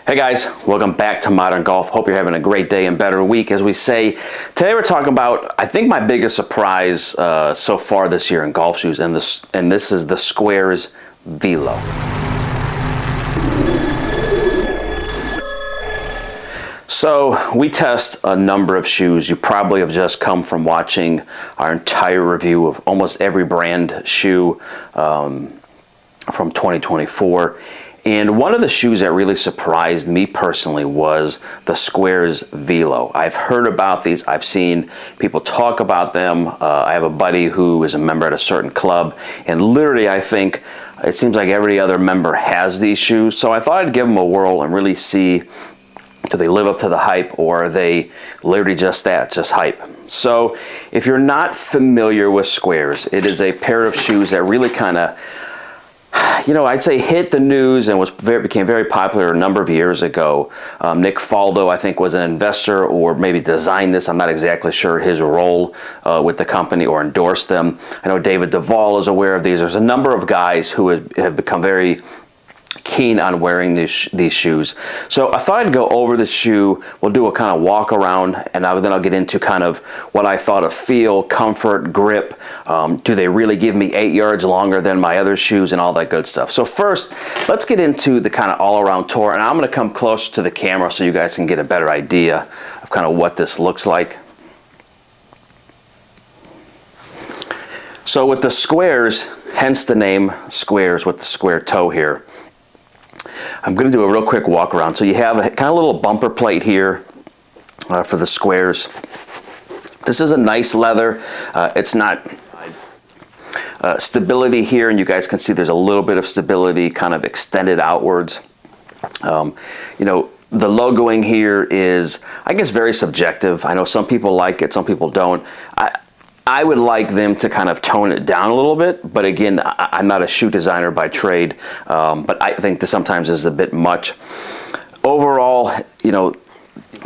Hey guys, welcome back to Modern Golf. Hope you're having a great day and better week. As we say, today we're talking about, I think, my biggest surprise so far this year in golf shoes, and this is the SQAIRZ Velo. So we test a number of shoes. You probably have just come from watching our entire review of almost every brand shoe from 2024. And one of the shoes that really surprised me personally was the SQAIRZ Velo. I've heard about these. I've seen people talk about them. I have a buddy who is a member at a certain club, and literally I think it seems like every other member has these shoes. So I thought I'd give them a whirl and really see, do they live up to the hype, or are they literally just that, just hype? So if you're not familiar with SQAIRZ, it is a pair of shoes that really kind of, you know, I'd say hit the news and became very popular a number of years ago. Nick Faldo, I think, was an investor or maybe designed this. I'm not exactly sure his role with the company or endorsed them. I know David Duvall is aware of these. There's a number of guys who have become very keen on wearing these shoes. So I thought I'd go over the shoe. We'll do a kind of walk around, and then I'll get into kind of what I thought of feel, comfort, grip. Do they really give me 8 yards longer than my other shoes, and all that good stuff. So first, let's get into the kind of all-around tour, and I'm going to come closer to the camera so you guys can get a better idea of kind of what this looks like. So with the SQAIRZ, hence the name SQAIRZ with the square toe here, I'm going to do a real quick walk around. So you have a kind of little bumper plate here for the SQAIRZ. This is a nice leather. It's not stability here, and you guys can see there's a little bit of stability kind of extended outwards. You know, the logoing here is, I guess, very subjective. I know some people like it, some people don't. I would like them to kind of tone it down a little bit, but again, I'm not a shoe designer by trade, but I think this sometimes is a bit much. Overall, you know,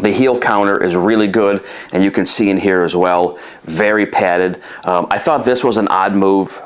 the heel counter is really good, and you can see in here as well, very padded. I thought this was an odd move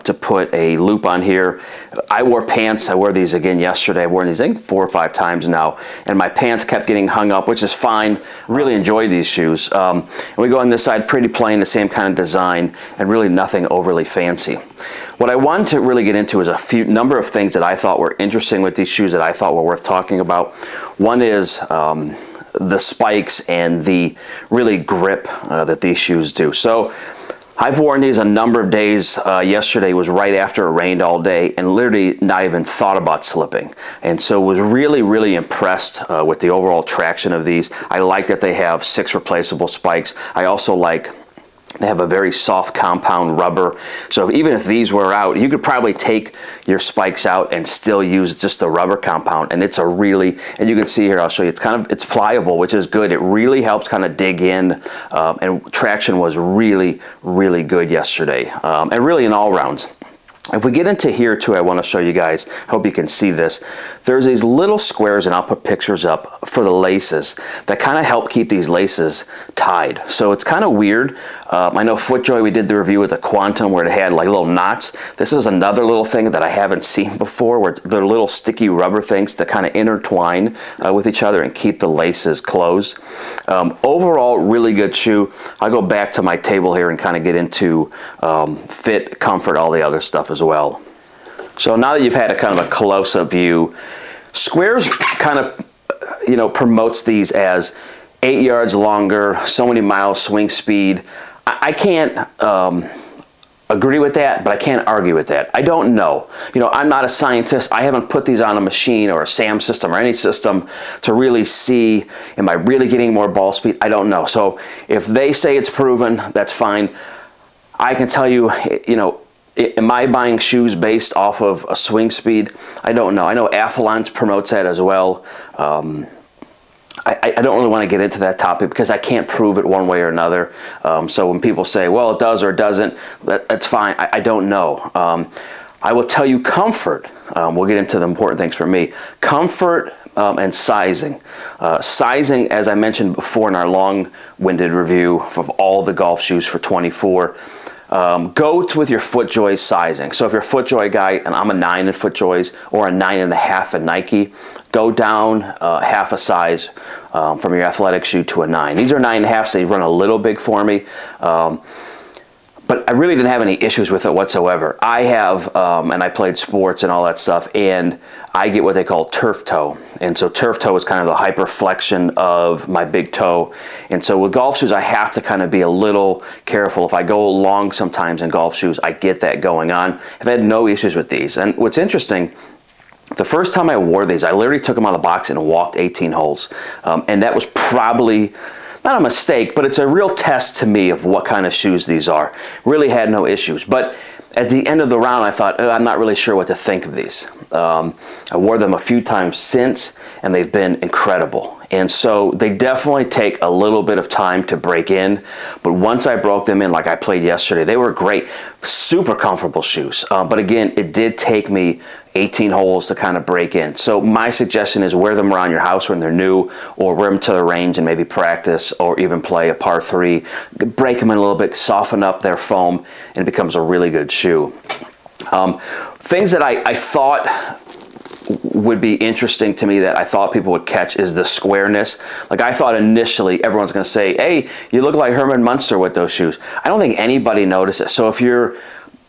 to put a loop on here. I wore pants. I wore these again yesterday. I've worn these, I think, 4 or 5 times now, and my pants kept getting hung up, which is fine. Really enjoy these shoes. And we go on this side, pretty plain, the same kind of design, and really nothing overly fancy. What I wanted to really get into is a number of things that I thought were interesting with these shoes that I thought were worth talking about. One is the spikes and the really grip that these shoes do. So I've worn these a number of days. Yesterday was right after it rained all day, and literally not even thought about slipping. And so was really, really impressed with the overall traction of these. I like that they have 6 replaceable spikes. I also like they have a very soft compound rubber. So even if these were out, you could probably take your spikes out and still use just the rubber compound. And it's a really, and you can see here, I'll show you, it's pliable, which is good. It really helps kind of dig in, and traction was really, really good yesterday, and really in all rounds. If we get into here too, I want to show you guys, hope you can see this. There's these little squares, and I'll put pictures up, for the laces that kind of help keep these laces tied. So it's kind of weird. I know FootJoy, we did the review with the Quantum where it had like little knots. This is another little thing that I haven't seen before, where they're little sticky rubber things that kind of intertwine with each other and keep the laces closed. Overall, really good shoe. I'll go back to my table here and kind of get into fit, comfort, all the other stuff as well. So now that you've had a kind of a close-up view, SQAIRZ kind of, you know, promotes these as 8 yards longer, so many miles swing speed. I can't agree with that, but I can't argue with that. I don't know. You know, I'm not a scientist. I haven't put these on a machine or a SAM system or any system to really see, am I really getting more ball speed? I don't know. So if they say it's proven, that's fine. I can tell you, you know, am I buying shoes based off of a swing speed? I don't know. I know Athlon promotes that as well. I don't really want to get into that topic because I can't prove it one way or another. So when people say, well, it does or it doesn't, that's fine. I don't know. I will tell you comfort. We'll get into the important things for me. Comfort and sizing. Sizing, as I mentioned before in our long-winded review of all the golf shoes for 24, go with your FootJoy sizing. So if you're a FootJoy guy, and I'm a 9 in FootJoys or a 9.5 in Nike, go down half a size from your athletic shoe to a 9. These are 9.5, so they run a little big for me. But I really didn't have any issues with it whatsoever. I have, and I played sports and all that stuff, and I get what they call turf toe. And so turf toe is kind of the hyperflexion of my big toe. And so with golf shoes, I have to kind of be a little careful. If I go long sometimes in golf shoes, I get that going on. I've had no issues with these. And what's interesting, the first time I wore these, I literally took them out of the box and walked 18 holes. And that was probably not a mistake, but it's a real test to me of what kind of shoes these are. Really had no issues. But at the end of the round, I thought, I'm not really sure what to think of these. I wore them a few times since, and they've been incredible. And so they definitely take a little bit of time to break in, but once I broke them in, like I played yesterday, they were great. Super comfortable shoes. But again, it did take me 18 holes to kind of break in. So my suggestion is wear them around your house when they're new, or wear them to the range and maybe practice, or even play a par 3. Break them in a little bit, soften up their foam, and it becomes a really good shoe. Things that I thought would be interesting to me that I thought people would catch is the squareness. Like I thought initially everyone's going to say, hey, you look like Herman Munster with those shoes. I don't think anybody noticed it. So if you're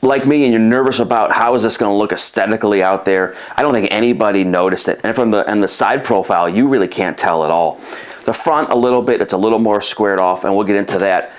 like me and you're nervous about how is this going to look aesthetically out there, I don't think anybody noticed it. And from the side profile, you really can't tell at all. The front a little bit, it's a little more squared off, and we'll get into that.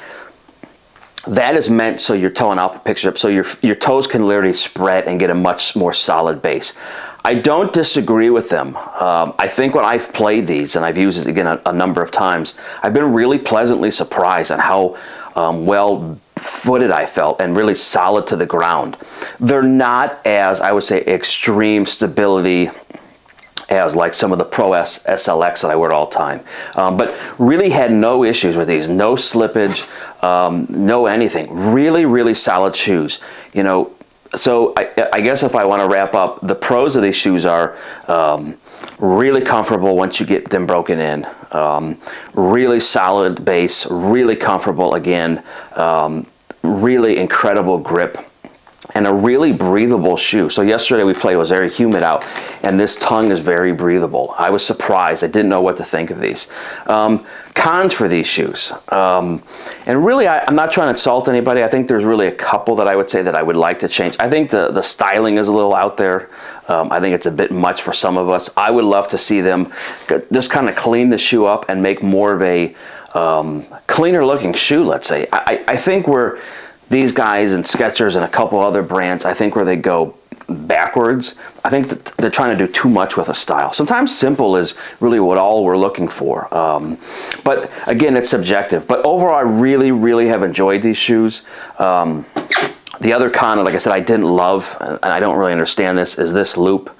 That is meant so you're toeing out the picture up, so your toes can literally spread and get a much more solid base. I don't disagree with them. I think when I've played these, and I've used it again a number of times, I've been really pleasantly surprised at how well footed I felt and really solid to the ground. They're not as, I would say, extreme stability as like some of the Pro SLX that I wear all the time. But really had no issues with these, no slippage, no anything. Really, really solid shoes. You know, so I guess if I want to wrap up, the pros of these shoes are really comfortable once you get them broken in. Really solid base, really comfortable again, really incredible grip, and a really breathable shoe. So yesterday we played, it was very humid out, and this tongue is very breathable. I was surprised. I didn't know what to think of these. Cons for these shoes. And really, I'm not trying to insult anybody. I think there's really a couple that I would say that I would like to change. I think the styling is a little out there. I think it's a bit much for some of us. I would love to see them just kind of clean the shoe up and make more of a cleaner looking shoe, let's say. I think where these guys and SQAIRZ and a couple other brands, I think where they go backwards, I think that they're trying to do too much with a style. Sometimes simple is really what all we're looking for. But again, it's subjective. But overall, I really, really have enjoyed these shoes. The other con, like I said, I didn't love, and I don't really understand this, is this loop.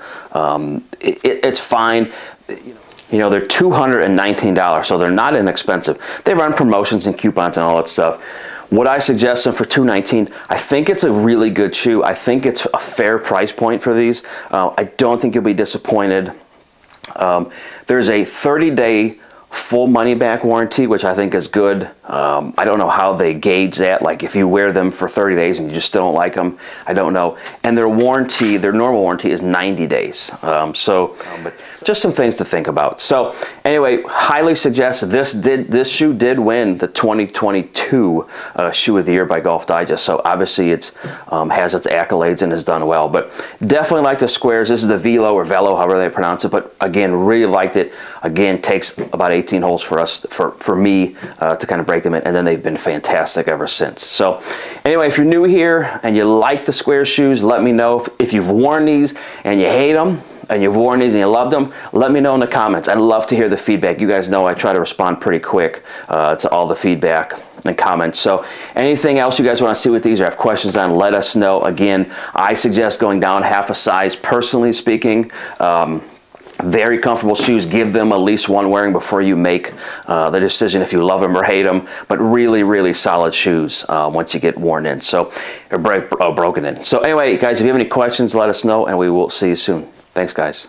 It's fine. You know, they're $219, so they're not inexpensive. They run promotions and coupons and all that stuff. Would I suggest them for $219? I think it's a really good shoe. I think it's a fair price point for these. I don't think you'll be disappointed. There's a 30-day full money-back warranty, which I think is good. I don't know how they gauge that. Like if you wear them for 30 days and you just still don't like them, I don't know. And their warranty, their normal warranty is 90 days. But just some things to think about. So anyway, highly suggest this shoe did win the 2022 Shoe of the Year by Golf Digest. So obviously it's has its accolades and has done well. But definitely like the SQAIRZ. This is the Velo or Velo, however they pronounce it. But again, really liked it. Again, takes about 18 holes for us, for me, to kind of break them in, and then they've been fantastic ever since. So anyway, if you're new here and you like the SQAIRZ shoes, let me know. If you've worn these and you hate them, and you've worn these and you loved them, let me know in the comments. I'd love to hear the feedback. You guys know I try to respond pretty quick to all the feedback and comments. So anything else you guys want to see with these or have questions on, let us know. Again, I suggest going down half a size, personally speaking. Very comfortable shoes. Give them at least one wearing before you make the decision if you love them or hate them. But really, really solid shoes once you get worn in. So, or broken in. So anyway, guys, if you have any questions, let us know, and we will see you soon. Thanks, guys.